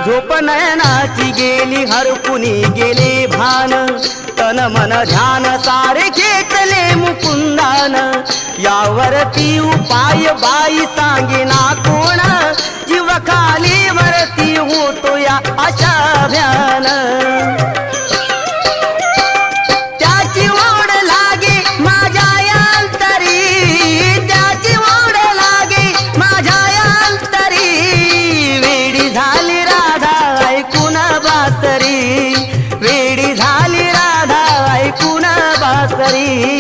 झोप नयनाची गेली हरपुनी गेले भान तन मन ध्यान सारे खेचले मुकुंदान यावरती उपाय बाई सांगेना कोण जीव खाली वरती होतो या अशा भ्यान त्याची ओढ लागे माझ्या अंतरी त्याची ओढ लागे माझ्या अंतरी वेडी झाली राधा ऐकून बासरी वेडी झाली राधा ऐकून बासरी